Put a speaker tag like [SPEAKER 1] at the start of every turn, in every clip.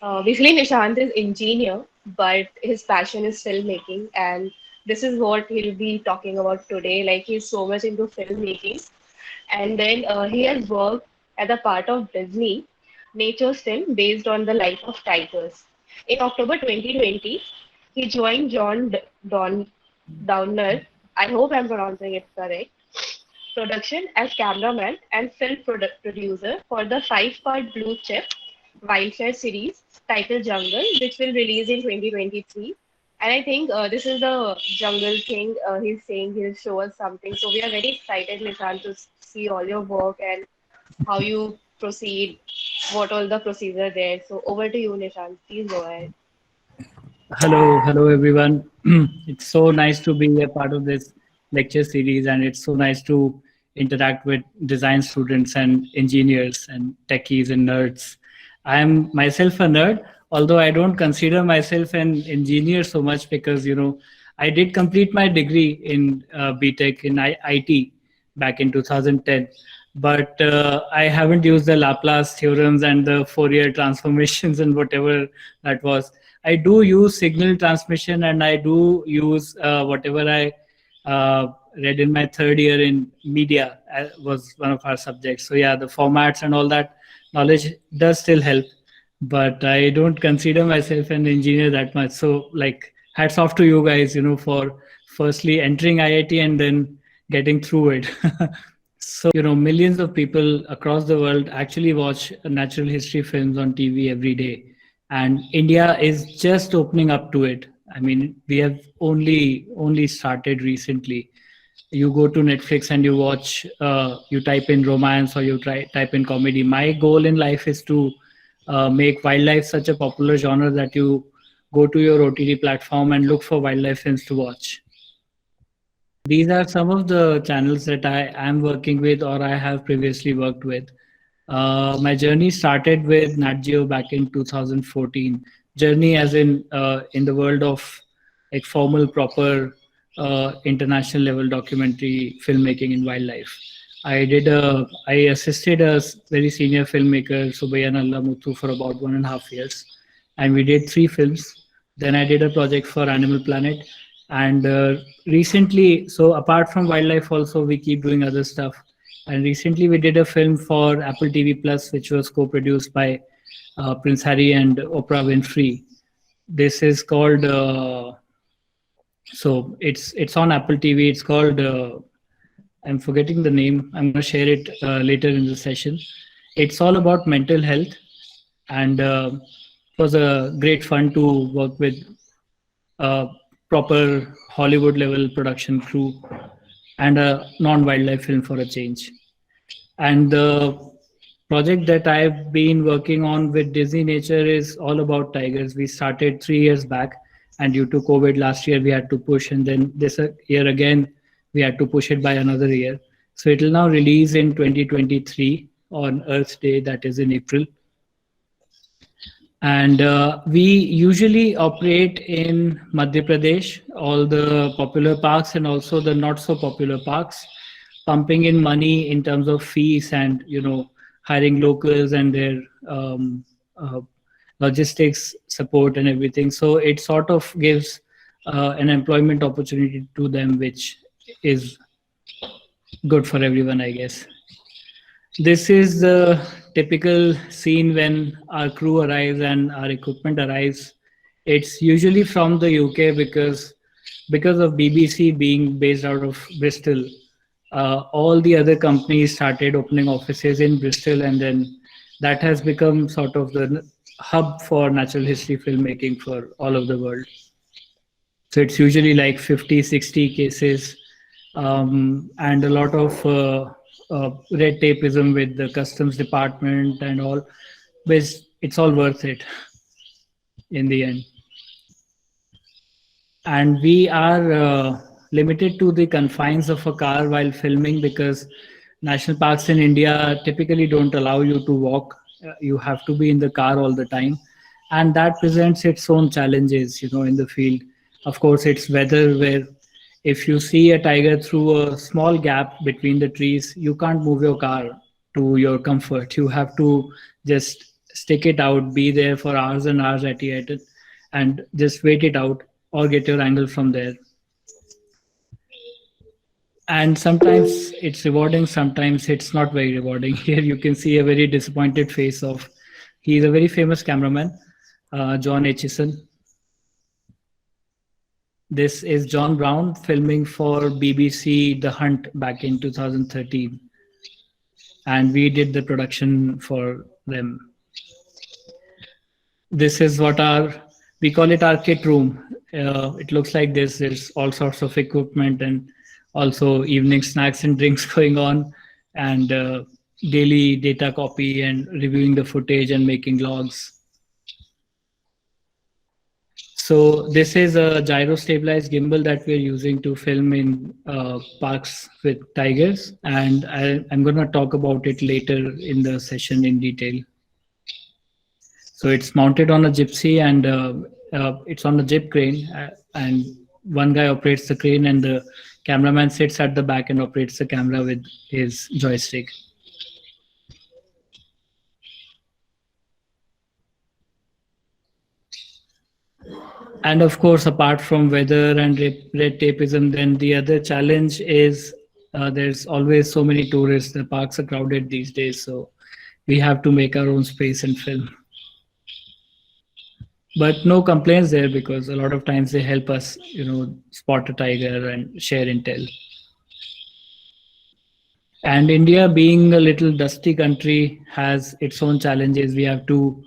[SPEAKER 1] Basically, Nishant is engineer, but his passion is filmmaking, and this is what he'll be talking about today. Like he's so much into filmmaking, and then he has worked as a part of Disney Nature's film based on the life of tigers. In October 2020, he joined Downer. I hope I'm pronouncing it correct. Production as cameraman and film producer for the five-part blue chip Wildfire series titled Jungle, which will release in 2023. And I think this is the jungle thing he's saying he'll show us something. So we are very excited, Nishant, to see all your work and how you proceed, what all the procedure there. So over to you, Nishant. Please go ahead.
[SPEAKER 2] Hello everyone. It's so nice to be a part of this lecture series, and it's so nice to interact with design students and engineers and techies and nerds. I am myself a nerd, although I don't consider myself an engineer so much because I did complete my degree in BTech in IT back in 2010, but I haven't used the Laplace theorems and the Fourier transformations and whatever that was. I do use signal transmission, and I do use whatever I read in my third year in media was one of our subjects. So yeah, the formats and all that knowledge does still help, but I don't consider myself an engineer that much. So like, hats off to you guys, for firstly entering IIT and then getting through it. So millions of people across the world actually watch natural history films on TV every day, and India is just opening up to it. I mean, we have only started recently. You go to Netflix and you watch, you type in romance or you type in comedy. My goal in life is to make wildlife such a popular genre that you go to your OTT platform and look for wildlife films to watch. These are some of the channels that I am working with or I have previously worked with. My journey started with Nat Geo back in 2014. Journey as in the world of like formal, proper international level documentary filmmaking in wildlife. I assisted a very senior filmmaker, Subayan Muthu, for about 1.5 years, and we did 3 films. Then I did a project for Animal Planet, and recently, so apart from wildlife, also we keep doing other stuff. And recently, we did a film for Apple TV Plus, which was co-produced by Prince Harry and Oprah Winfrey. This is called so it's on Apple TV. It's called I'm forgetting the name. I'm going to share it later in the session. It's all about mental health, and it was a great fun to work with a proper Hollywood level production crew and a non-wildlife film for a change. And the project that I've been working on with Disney Nature is all about tigers. We started 3 years back, and due to COVID last year, we had to push, and then this year again, we had to push it by another year. So it will now release in 2023 on Earth Day, that is in April. And we usually operate in Madhya Pradesh, all the popular parks and also the not so popular parks, pumping in money in terms of fees and hiring locals and their uh, logistics support and everything. So it sort of gives an employment opportunity to them, which is good for everyone, I guess. This is the typical scene when our crew arrives and our equipment arrives. It's usually from the UK because of BBC being based out of Bristol. All the other companies started opening offices in Bristol, and then that has become sort of the hub for natural history filmmaking for all of the world. So it's usually like 50, 60 cases, and a lot of red tapeism with the customs department and all, but it's all worth it in the end. And we are limited to the confines of a car while filming because national parks in India typically don't allow you to walk. You have to be in the car all the time, and that presents its own challenges, in the field. Of course, it's weather where if you see a tiger through a small gap between the trees, you can't move your car to your comfort. You have to just stick it out, be there for hours and hours at it, and just wait it out or get your angle from there. And sometimes it's rewarding, sometimes it's not very rewarding. Here you can see a very disappointed face of, he's a very famous cameraman, John Aitchison. This is John Brown filming for BBC The Hunt back in 2013. And we did the production for them. This is what we call it our kit room. It looks like this. There's all sorts of equipment and also evening snacks and drinks going on, and daily data copy and reviewing the footage and making logs. So this is a gyro stabilized gimbal that we're using to film in parks with tigers, and I'm going to talk about it later in the session in detail. So it's mounted on a gypsy, and it's on a jib crane, and one guy operates the crane and the cameraman sits at the back and operates the camera with his joystick. And of course, apart from weather and red tapeism, then the other challenge is there's always so many tourists. The parks are crowded these days, so we have to make our own space and film. But no complaints there, because a lot of times they help us, spot a tiger and share intel. And India, being a little dusty country, has its own challenges. We have to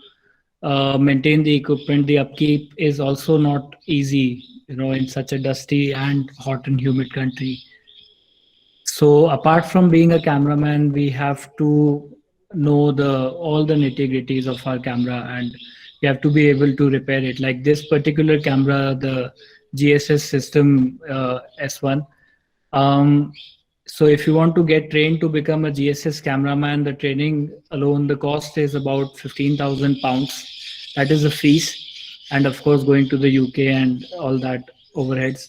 [SPEAKER 2] maintain the equipment. The upkeep is also not easy, in such a dusty and hot and humid country. So apart from being a cameraman, we have to know all the nitty-gritties of our camera, and we have to be able to repair it. Like this particular camera, the GSS system S1. So if you want to get trained to become a GSS cameraman, the training alone, the cost is about 15,000 pounds. That is the fees. And of course, going to the UK and all that overheads.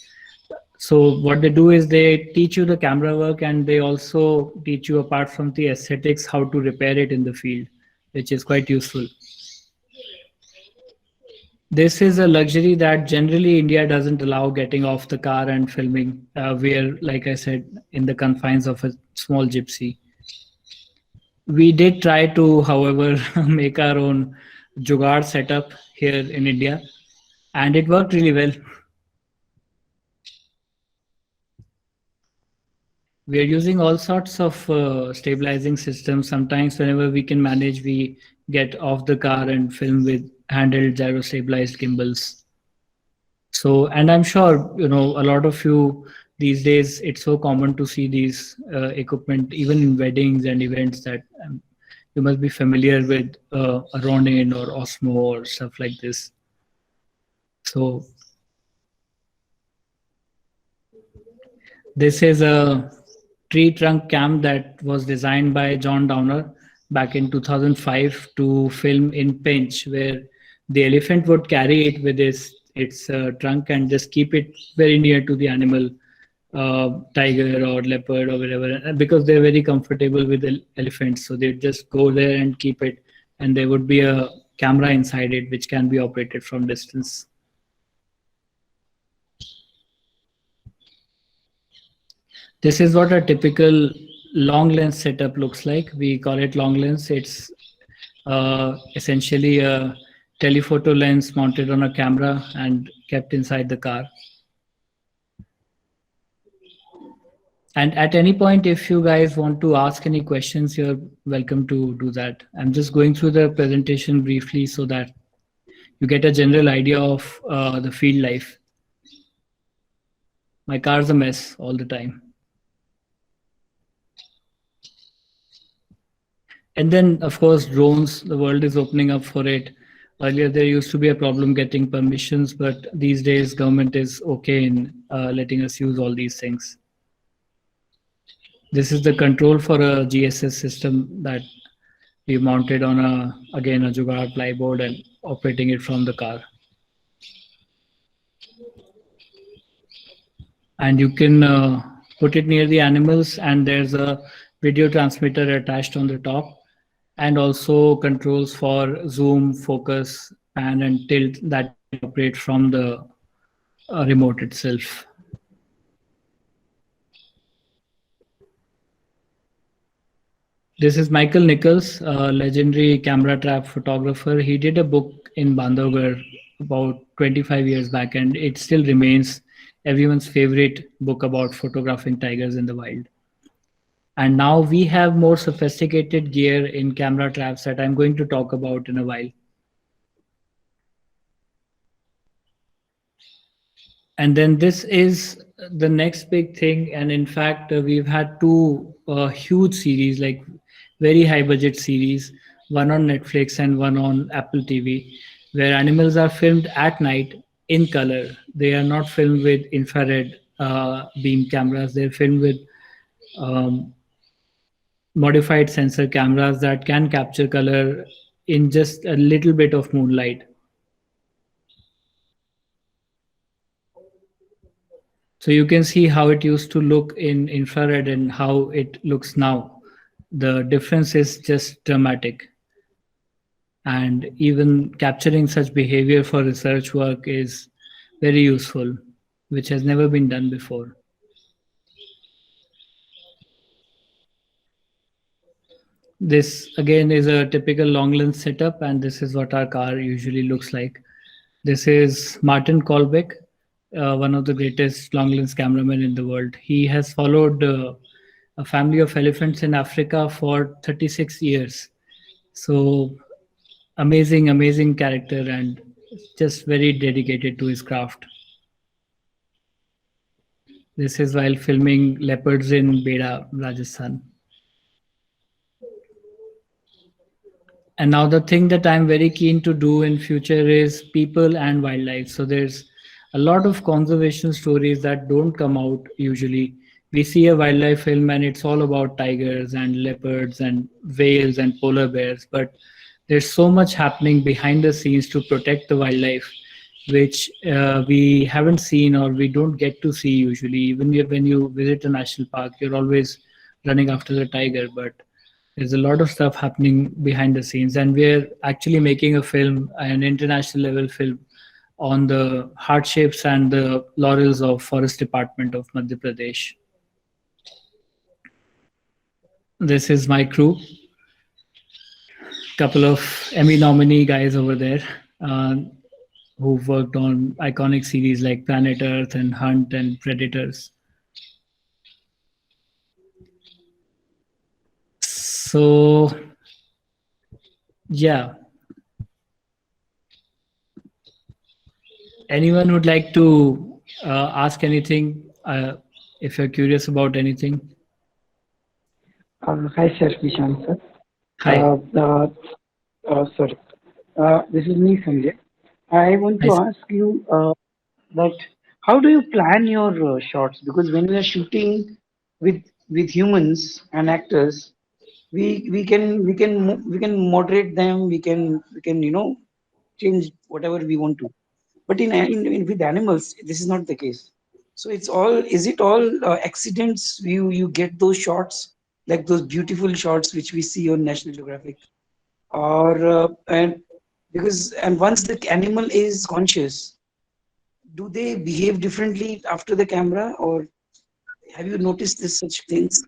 [SPEAKER 2] So what they do is they teach you the camera work, and they also teach you, apart from the aesthetics, how to repair it in the field, which is quite useful. This is a luxury that generally India doesn't allow, getting off the car and filming. We are, like I said, in the confines of a small gypsy. We did try to, however, make our own Jugaad setup here in India, and it worked really well. We are using all sorts of stabilizing systems. Sometimes whenever we can manage, we get off the car and film with handheld gyro stabilized gimbals. So, and I'm sure, a lot of you these days, it's so common to see these equipment, even in weddings and events, that you must be familiar with a Ronin or Osmo or stuff like this. So this is a tree trunk cam that was designed by John Downer back in 2005 to film in pinch, where the elephant would carry it with its trunk and just keep it very near to the animal, tiger or leopard or whatever, because they're very comfortable with the elephants. So they'd just go there and keep it, and there would be a camera inside it which can be operated from distance. This is what a typical long lens setup looks like. We call it long lens. It's essentially a telephoto lens mounted on a camera and kept inside the car. And at any point, if you guys want to ask any questions, you're welcome to do that. I'm just going through the presentation briefly so that you get a general idea of the field life. My car's a mess all the time. And then, of course, drones, the world is opening up for it. Earlier, there used to be a problem getting permissions, but these days, government is okay in letting us use all these things. This is the control for a GSS system that we mounted on again, a Jugaad plyboard and operating it from the car. And you can put it near the animals, and there's a video transmitter attached on the top. and also controls for zoom, focus, pan, and tilt that you can operate from the remote itself. This is Michael Nichols, a legendary camera trap photographer. He did a book in Bandhavgarh about 25 years back, and it still remains everyone's favorite book about photographing tigers in the wild. And now we have more sophisticated gear in camera traps that I'm going to talk about in a while. And then this is the next big thing. And in fact, we've had two huge series, like very high budget series, one on Netflix and one on Apple TV, where animals are filmed at night in color. They are not filmed with infrared beam cameras. They're filmed with um, modified sensor cameras that can capture color in just a little bit of moonlight. So you can see how it used to look in infrared and how it looks now. The difference is just dramatic. And even capturing such behavior for research work is very useful, which has never been done before. This again is a typical long lens setup, and this is what our car usually looks like. This is Martin Kolbeck, one of the greatest long lens cameramen in the world. He has followed a family of elephants in Africa for 36 years. So amazing, amazing character and just very dedicated to his craft. This is while filming leopards in Beda, Rajasthan. And now the thing that I'm very keen to do in future is people and wildlife. So there's a lot of conservation stories that don't come out usually. We see a wildlife film and it's all about tigers and leopards and whales and polar bears, but there's so much happening behind the scenes to protect the wildlife, which we haven't seen or we don't get to see usually. Even when you visit a national park, you're always running after the tiger, but there's a lot of stuff happening behind the scenes, and we're actually making a film, an international level film, on the hardships and the laurels of Forest Department of Madhya Pradesh. This is my crew, couple of Emmy nominee guys over there who've worked on iconic series like Planet Earth and Hunt and Predators. So, yeah. Anyone would like to ask anything if you're curious about anything?
[SPEAKER 3] Hi, sir. Vishant, sir.
[SPEAKER 2] Hi.
[SPEAKER 3] Sorry. This is me, Sanjay. I want to
[SPEAKER 2] Hi.
[SPEAKER 3] ask you that how do you plan your shots? Because when we are shooting with humans and actors, we can moderate them. We can change whatever we want to. But in with animals, this is not the case. So is it all accidents? You get those shots, like those beautiful shots which we see on National Geographic, or and once the animal is conscious, do they behave differently after the camera, or have you noticed this such things?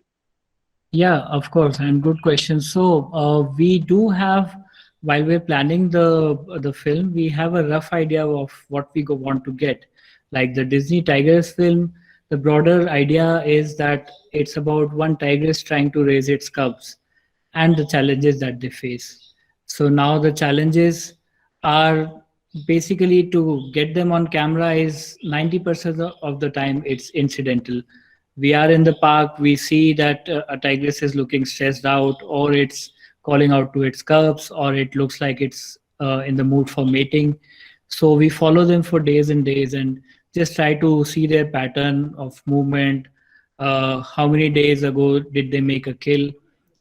[SPEAKER 2] Yeah, of course, and good question. So we do have, while we're planning the film, we have a rough idea of what we want to get. Like the Disney Tigers film, the broader idea is that it's about one tigress trying to raise its cubs and the challenges that they face. So now the challenges are basically to get them on camera is 90% of the time it's incidental. We are in the park, we see that a tigress is looking stressed out, or it's calling out to its cubs, or it looks like it's in the mood for mating. So we follow them for days and days and just try to see their pattern of movement. How many days ago did they make a kill?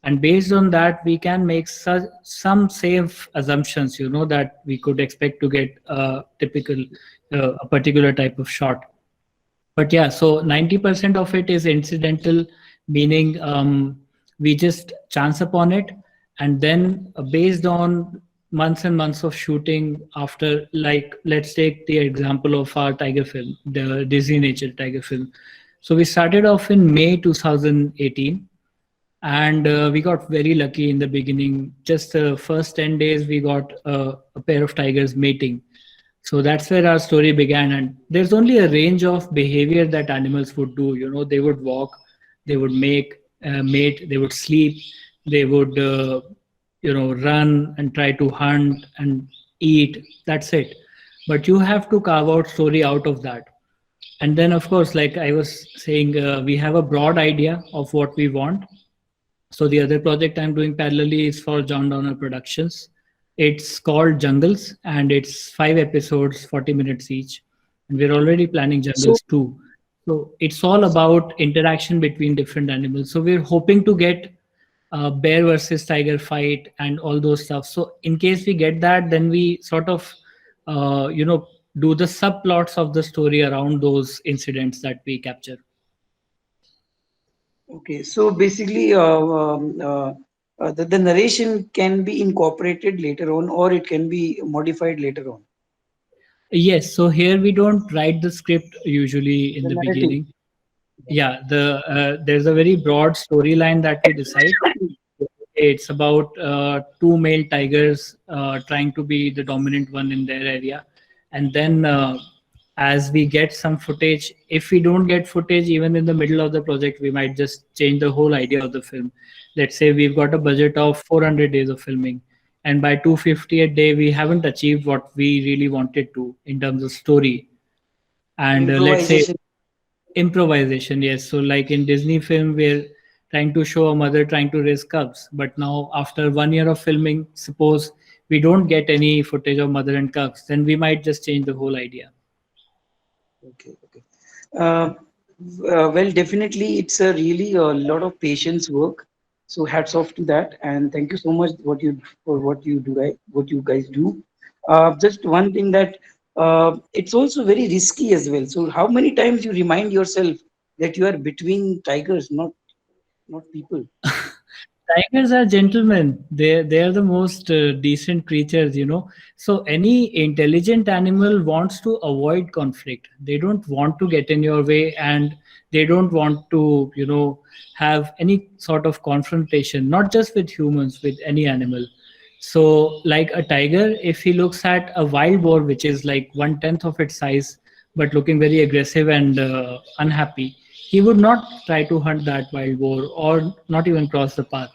[SPEAKER 2] And based on that, we can make some safe assumptions, that we could expect to get a particular type of shot. But yeah, so 90% of it is incidental, meaning we just chance upon it. And then based on months and months of shooting, after, like, let's take the example of our tiger film, the Disney Nature tiger film. So we started off in May 2018, and we got very lucky in the beginning. Just the first 10 days we got a pair of tigers mating. So that's where our story began. And there's only a range of behavior that animals would do. They would walk, they would make mate, they would sleep, they would run and try to hunt and eat. That's it. But you have to carve out story out of that. And then, of course, like I was saying, we have a broad idea of what we want. So the other project I'm doing parallelly is for John Donner Productions. It's called Jungles, and it's 5 episodes, 40 minutes each. And we're already planning
[SPEAKER 3] So
[SPEAKER 2] Jungles 2. So it's all about interaction between different animals. So we're hoping to get bear versus tiger fight and all those stuff. So in case we get that, then we sort of, do the subplots of the story around those incidents that we capture.
[SPEAKER 3] okay, so basically, the narration can be incorporated later on, or it can be modified later on.
[SPEAKER 2] Yes, so here we don't write the script usually in
[SPEAKER 3] The
[SPEAKER 2] the
[SPEAKER 3] narrative.
[SPEAKER 2] beginning. Yeah, there's a very broad storyline that we decide. It's about two male tigers trying to be the dominant one in their area. And then as we get some footage, if we don't get footage even in the middle of the project, we might just change the whole idea of the film. Let's say we've got a budget of 400 days of filming, and by 250 a day, we haven't achieved what we really wanted to in terms of story. And let's say
[SPEAKER 3] Improvisation.
[SPEAKER 2] improvisation, yes. So like in Disney film, we're trying to show a mother trying to raise cubs, but now after 1 year of filming, suppose we don't get any footage of mother and cubs, then we might just change the whole idea.
[SPEAKER 3] Okay, okay. Uh, well, definitely, it's a really a lot of patience work. So hats off to that, and thank you so much for what you do, right? What you guys do. Just one thing that it's also very risky as well. So how many times you remind yourself that you are between tigers, not people?
[SPEAKER 2] Tigers are gentlemen. They are the most decent creatures. So any intelligent animal wants to avoid conflict. They don't want to get in your way, and they don't want to have any sort of confrontation. Not just with humans, with any animal. So like a tiger, if he looks at a wild boar, which is like 1/10 of its size, but looking very aggressive and unhappy, he would not try to hunt that wild boar or not even cross the path.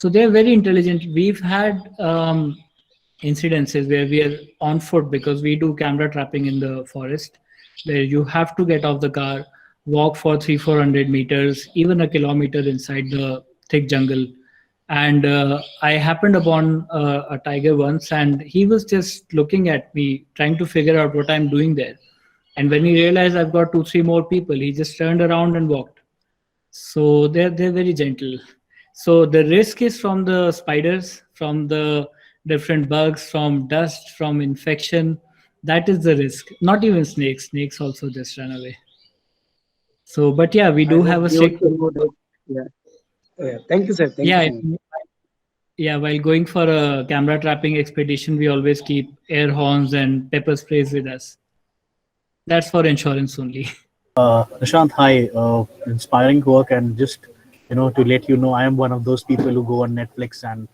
[SPEAKER 2] So they're very intelligent. We've had incidences where we are on foot because we do camera trapping in the forest, where you have to get off the car, walk for 300-400 meters, even a kilometer inside the thick jungle. And I happened upon a tiger once, and he was just looking at me, trying to figure out what I'm doing there. And when he realized I've got 2 3 more people, he just turned around and walked. So they're very gentle. So the risk is from the spiders, from the different bugs, from dust, from infection. That is the risk. Not even snakes. Snakes also just run away. So, but yeah, we
[SPEAKER 3] I
[SPEAKER 2] do
[SPEAKER 3] hope
[SPEAKER 2] have a
[SPEAKER 3] you
[SPEAKER 2] strict.
[SPEAKER 3] also know that. Yeah. Oh, yeah. Thank you, sir. Thank you
[SPEAKER 2] Yeah,
[SPEAKER 3] so much.
[SPEAKER 2] yeah. While going for a camera trapping expedition, we always keep air horns and pepper sprays with us. That's for insurance only.
[SPEAKER 4] Nishant, hi. Inspiring work, and just to let you know, I am one of those people who go on Netflix and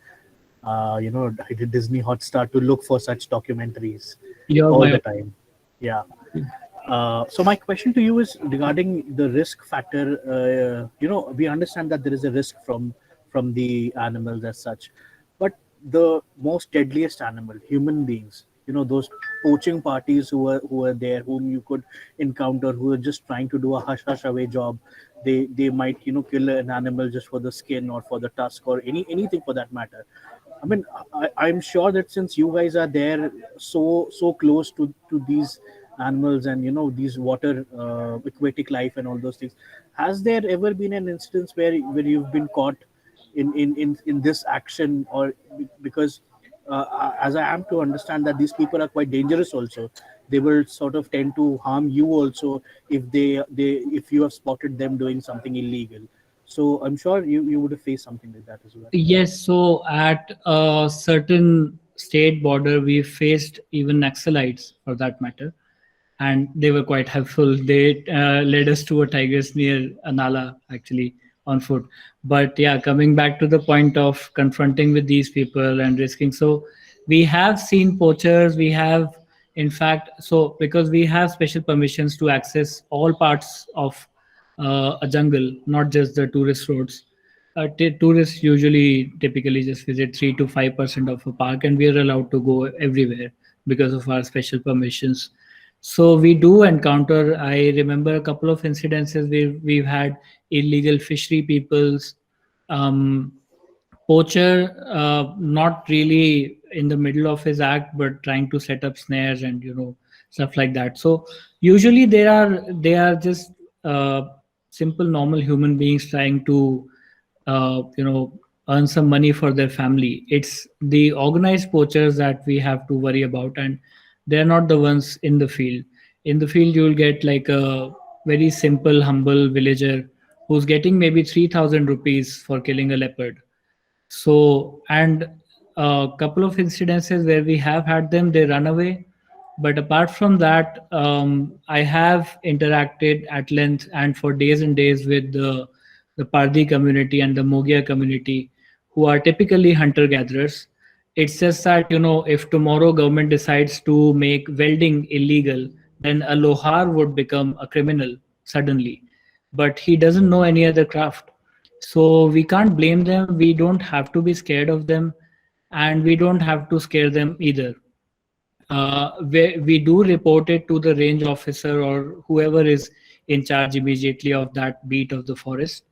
[SPEAKER 4] I did Disney Hotstar to look for such documentaries
[SPEAKER 2] You're
[SPEAKER 4] all the
[SPEAKER 2] my
[SPEAKER 4] time. Yeah. So my question to you is regarding the risk factor. We understand that there is a risk from the animals as such, but the most deadliest animal, human beings. Those poaching parties who are there, whom you could encounter, who are just trying to do a hush hush away job. They might kill an animal just for the skin or for the tusk or anything for that matter. I mean, I'm sure that since you guys are there so close to these animals and these water aquatic life and all those things, has there ever been an instance where you've been caught in this action, or because as I am to understand that these people are quite dangerous also, they will sort of tend to harm you also if if you have spotted them doing something illegal. So I'm sure you would have faced something like that as well.
[SPEAKER 2] Yes, so at a certain state border, we faced even Naxalites for that matter, and they were quite helpful. They led us to a tigers near Anala, actually, on foot. But yeah, coming back to the point of confronting with these people and risking. So we have seen poachers. We have, in fact, so because we have special permissions to access all parts of a jungle, not just the tourist roads. Tourists usually typically just visit 3 to 5% of a park, and we are allowed to go everywhere because of our special permissions. So we do encounter. I remember a couple of incidences where we've had illegal fishery peoples, um, poacher, not really in the middle of his act, but trying to set up snares and stuff like that. So usually they are just simple normal human beings trying to earn some money for their family. It's the organized poachers that we have to worry about, and they're not the ones in the field. In the field, you'll get like a very simple, humble villager who's getting maybe 3,000 rupees for killing a leopard. So, and a couple of incidences where we have had them, they run away. But apart from that, I have interacted at length and for days and days with the Pardi community and the Mogia community, who are typically hunter-gatherers. It's just that, if tomorrow government decides to make welding illegal, then a lohar would become a criminal suddenly. But he doesn't know any other craft. So we can't blame them. We don't have to be scared of them, and we don't have to scare them either. We do report it to the range officer or whoever is in charge immediately of that beat of the forest,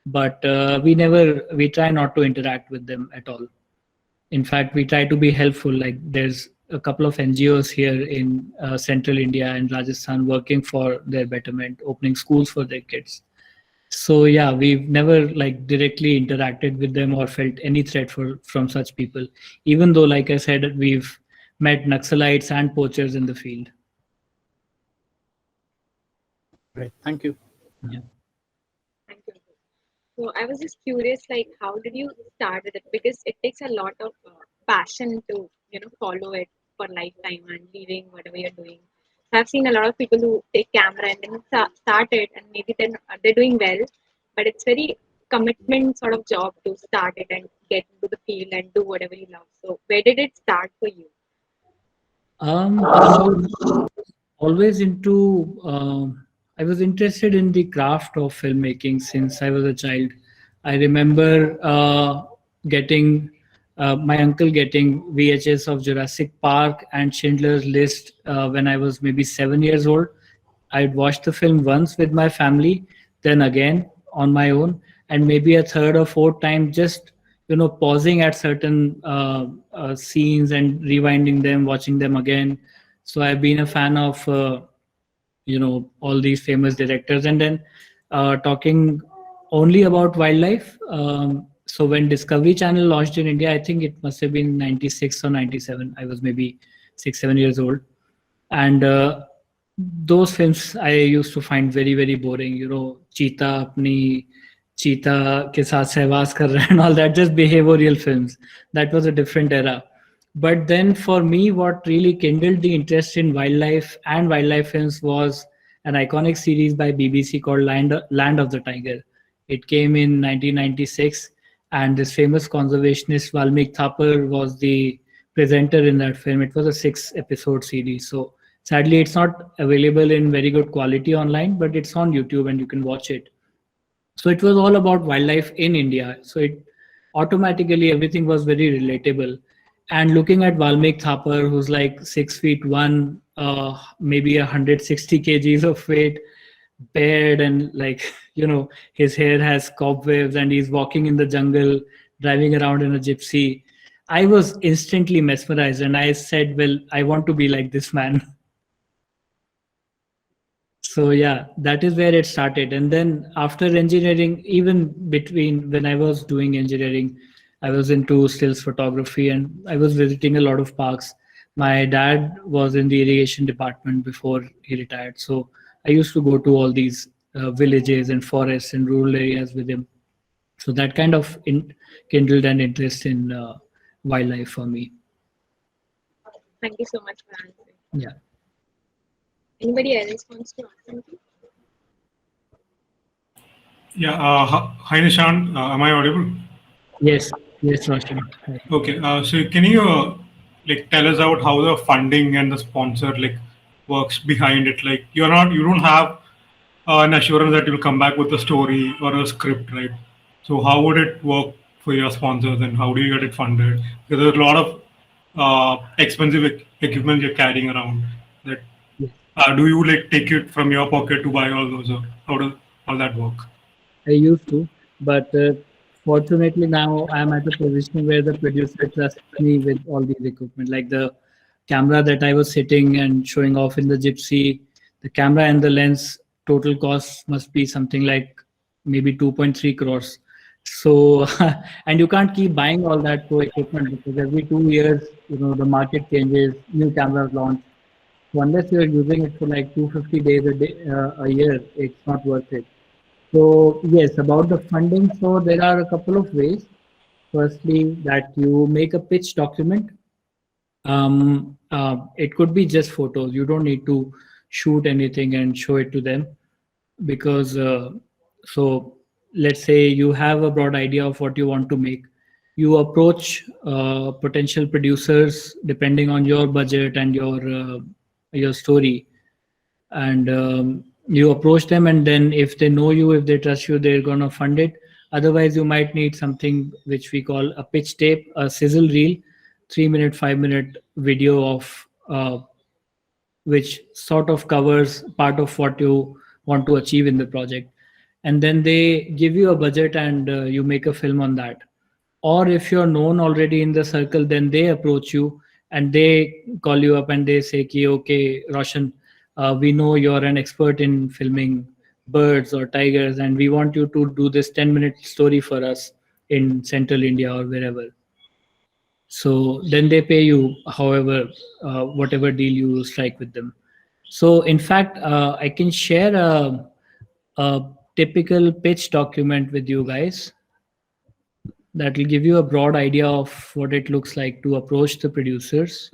[SPEAKER 2] but we try not to interact with them at all. In fact, we try to be helpful. Like there's a couple of NGOs here in central India and Rajasthan working for their betterment, opening schools for their kids. So yeah, we've never like directly interacted with them or felt any threat from such people, even though, like I said, we've met Naxalites and poachers in the field.
[SPEAKER 4] Right. Thank you.
[SPEAKER 2] Yeah.
[SPEAKER 5] Thank you. So I was just curious, like, how did you start with it? Because it takes a lot of passion to, follow it for lifetime and leaving whatever you're doing. I've seen a lot of people who take camera and then start it, and maybe then they're doing well, but it's very commitment sort of job to start it and get into the field and do whatever you love. So where did it start for you?
[SPEAKER 2] So always into. I was interested in the craft of filmmaking since I was a child. I remember getting my uncle getting VHS of Jurassic Park and Schindler's List when I was maybe 7 years old. I'd watched the film once with my family, then again on my own, and maybe a third or fourth time, just pausing at certain scenes and rewinding them, watching them again. So I've been a fan of all these famous directors, and then talking only about wildlife. So when Discovery Channel launched in India, I think it must have been 96 or 97. I was maybe 6-7 years old, and those films I used to find very, very boring. Cheetah apni cheetah ke saath sehwaas kar raha hai and all that, just behavioral films. That was a different era. But then for me, what really kindled the interest in wildlife and wildlife films was an iconic series by BBC called Land of the Tiger. It came in 1996, and this famous conservationist Valmik Thapar was the presenter in that film. It was a 6-episode series. So sadly, it's not available in very good quality online, but it's on YouTube and you can watch it. So it was all about wildlife in India. So it automatically, everything was very relatable. And looking at Valmik Thapar, who's like 6'1", maybe 160 kgs of weight, bared, and his hair has cobwebs, and he's walking in the jungle, driving around in a gypsy. I was instantly mesmerized, and I said, well, I want to be like this man. So yeah, that is where it started. And then after engineering, even between when I was doing engineering, I was into stills photography and I was visiting a lot of parks. My dad was in the irrigation department before he retired. So I used to go to all these villages and forests and rural areas with him. So that kind of kindled an interest in wildlife for me.
[SPEAKER 5] Thank you so much for answering.
[SPEAKER 2] Yeah.
[SPEAKER 5] Anybody else wants to ask something?
[SPEAKER 6] Yeah. Hi, Nishant. Am I audible?
[SPEAKER 2] Yes. Yes, Roshan.
[SPEAKER 6] Okay. So can you like tell us about how the funding and the sponsor like works behind it? Like you don't have an assurance that you'll come back with a story or a script, right? So how would it work for your sponsors, and how do you get it funded? Because there's a lot of expensive equipment you're carrying around. That
[SPEAKER 2] Yes.
[SPEAKER 6] do you like take it from your pocket to buy all those, or how does all that work?
[SPEAKER 2] I used to, but fortunately now I'm at a position where the producer trusts me with all these equipment, like the camera that I was sitting and showing off in the Gypsy. The camera and the lens total cost must be something like maybe 2.3 crores. So, and you can't keep buying all that pro equipment because every 2 years, the market changes, new cameras launch. So unless you're using it for like 250 days a year, it's not worth it. So yes, about the funding. So there are a couple of ways. Firstly, that you make a pitch document. It could be just photos. You don't need to shoot anything and show it to them because so let's say you have a broad idea of what you want to make. You approach potential producers depending on your budget and your story, and you approach them, and then if they know you, if they trust you, they're going to fund it. Otherwise you might need something which we call a pitch tape, a sizzle reel, 3 minute 5 minute video of which sort of covers part of what you want to achieve in the project, and then they give you a budget and you make a film on that. Or if you're known already in the circle, then they approach you and they call you up and they say, okay, Roshan, we know you're an expert in filming birds or tigers, and we want you to do this 10-minute story for us in central India or wherever. So then they pay you however, whatever deal you strike with them. So in fact, I can share a typical pitch document with you guys that will give you a broad idea of what it looks like to approach the producers.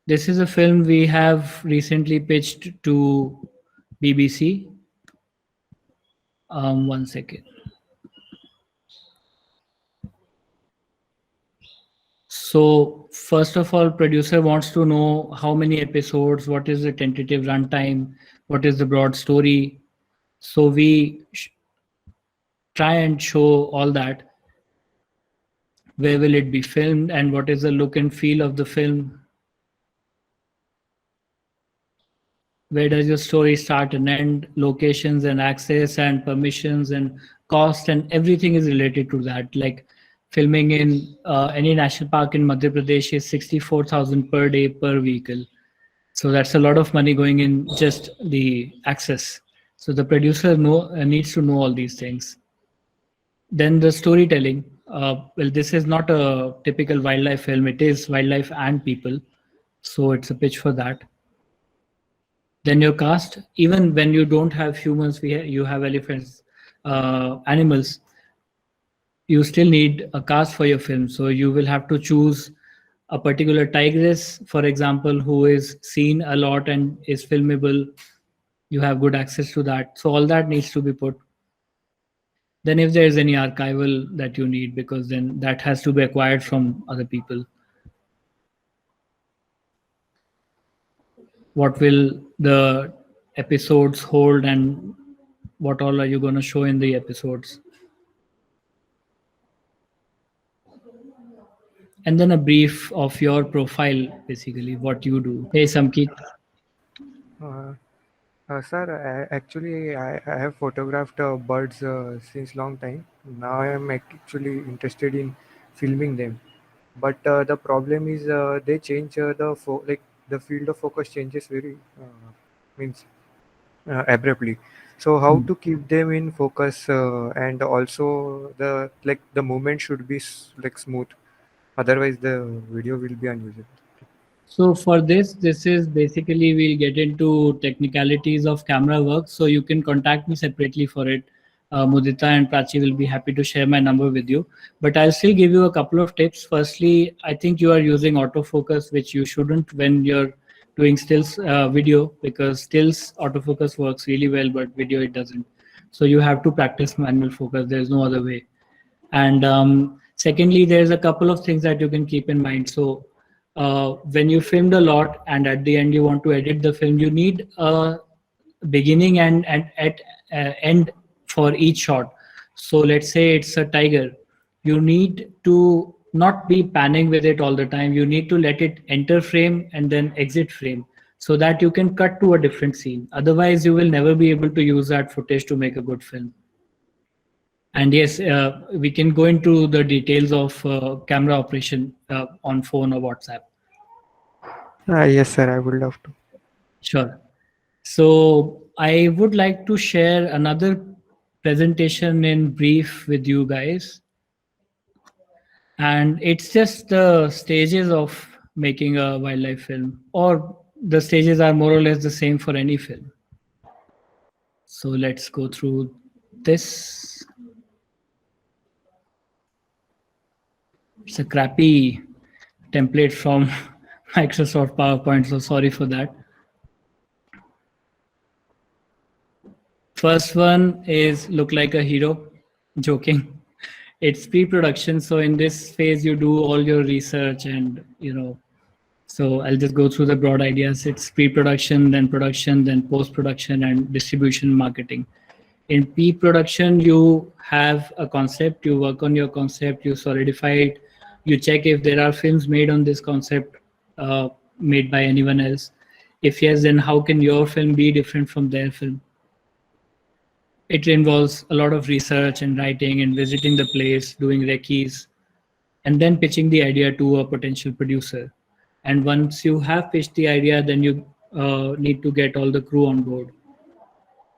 [SPEAKER 2] This is a film we have recently pitched to BBC. One second. So first of all, producer wants to know how many episodes, what is the tentative runtime, what is the broad story. So we try and show all that. Where will it be filmed and what is the look and feel of the film? Where does your story start and end? Locations and access and permissions and cost and everything is related to that. Like filming in any national park in Madhya Pradesh is 64,000 per day per vehicle. So that's a lot of money going in just the access. So the producer needs to know all these things. Then the storytelling. Well, this is not a typical wildlife film. It is wildlife and people. So it's a pitch for that. Then your cast, even when you don't have humans, you have elephants, animals, you still need a cast for your film. So you will have to choose a particular tigress, for example, who is seen a lot and is filmable. You have good access to that. So all that needs to be put. Then if there is any archival that you need, because then that has to be acquired from other people. What will the episodes hold and what all are you going to show in the episodes? And then a brief of your profile, basically, what you do. Hey, Samkeet.
[SPEAKER 7] Sir, I have photographed birds since long time. Now I am actually interested in filming them. But the problem is they change the field of focus changes very means abruptly. So how to keep them in focus and also the movement should be like smooth. Otherwise the video will be unusable.
[SPEAKER 2] So for this is basically we'll get into technicalities of camera work. So you can contact me separately for it. Mudita and Prachi will be happy to share my number with you. But I'll still give you a couple of tips. Firstly, I think you are using autofocus, which you shouldn't when you're doing stills video, because stills autofocus works really well, but video it doesn't. So you have to practice manual focus. There's no other way. And secondly, there's a couple of things that you can keep in mind. So when you filmed a lot and at the end you want to edit the film, you need a beginning and end for each shot. So let's say it's a tiger. You need to not be panning with it all the time. You need to let it enter frame and then exit frame so that you can cut to a different scene. Otherwise, you will never be able to use that footage to make a good film. And yes, we can go into the details of camera operation on phone or WhatsApp.
[SPEAKER 7] Yes, sir, I would love to.
[SPEAKER 2] Sure. So I would like to share another presentation in brief with you guys. And it's just the stages of making a wildlife film, or the stages are more or less the same for any film. So let's go through this. It's a crappy template from Microsoft PowerPoint, so sorry for that. First one is look like a hero, joking. It's pre-production, so in this phase you do all your research and so I'll just go through the broad ideas. It's pre-production, then production, then post-production and distribution marketing. In pre-production, you have a concept, you work on your concept, you solidify it, you check if there are films made on this concept made by anyone else. If yes, then how can your film be different from their film? It involves a lot of research and writing and visiting the place, doing recce's, and then pitching the idea to a potential producer. And once you have pitched the idea, then you need to get all the crew on board.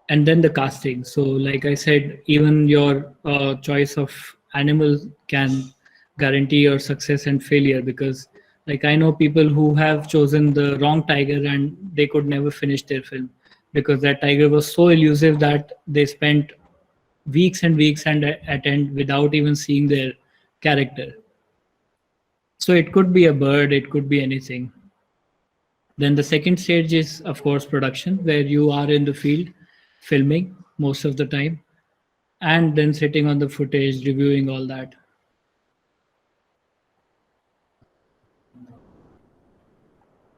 [SPEAKER 2] And then the casting. So like I said, even your choice of animal can guarantee your success and failure, because like I know people who have chosen the wrong tiger and they could never finish their film, because that tiger was so elusive that they spent weeks and weeks and at end without even seeing their character. So it could be a bird, it could be anything. Then the second stage is, of course, production, where you are in the field filming most of the time, and then sitting on the footage, reviewing all that.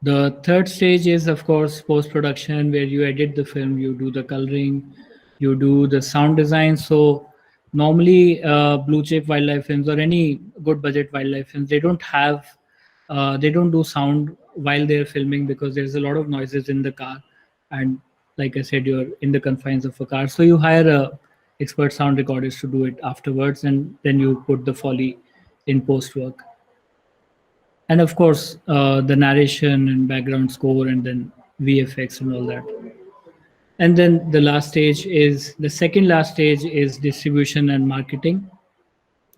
[SPEAKER 2] The third stage is, of course, post-production, where you edit the film, you do the coloring, you do the sound design. So normally blue chip wildlife films or any good budget wildlife films, they don't do sound while they're filming, because there's a lot of noises in the car. And like I said, you're in the confines of a car. So you hire a expert sound recorders to do it afterwards, and then you put the Foley in post work. And of course, the narration and background score, and then VFX and all that. And then the last stage is, the second last stage is distribution and marketing,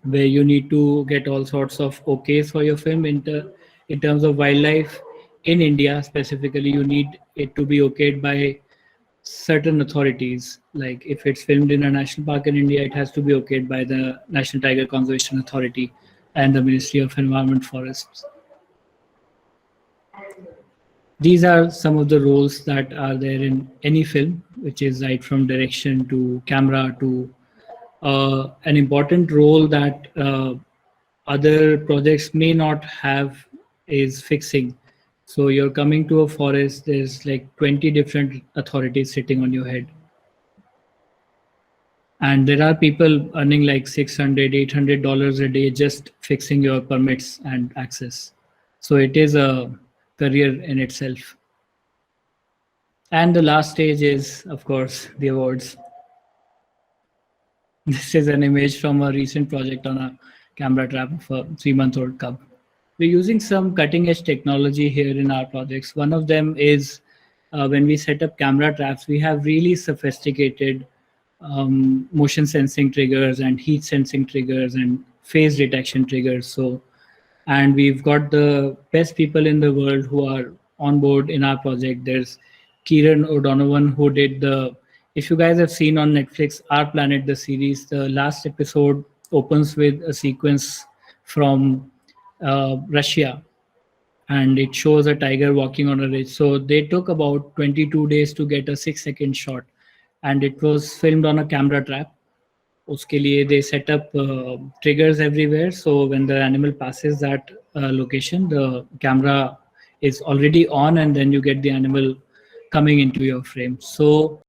[SPEAKER 2] where you need to get all sorts of okays for your film. In terms of wildlife in India specifically, you need it to be okayed by certain authorities. Like if it's filmed in a national park in India, it has to be okayed by the National Tiger Conservation Authority and the Ministry of Environment Forests. These are some of the roles that are there in any film, which is right from direction to camera to an important role that other projects may not have is fixing. So you're coming to a forest, there's like 20 different authorities sitting on your head. And there are people earning like $600, $800 a day just fixing your permits and access. So it is a career in itself. And the last stage is, of course, the awards. This is an image from a recent project on a camera trap of a 3-month-old cub. We're using some cutting-edge technology here in our projects. One of them is when we set up camera traps, we have really sophisticated motion sensing triggers and heat sensing triggers and phase detection triggers. And we've got the best people in the world who are on board in our project. There's Kieran O'Donovan, who did the if you guys have seen on Netflix Our Planet, the series, the last episode opens with a sequence from Russia, and it shows a tiger walking on a ridge. So they took about 22 days to get a 6-second shot, and it was filmed on a camera trap. Uske liye they set up triggers everywhere, so when the animal passes that location, the camera is already on, and then you get the animal coming into your frame. So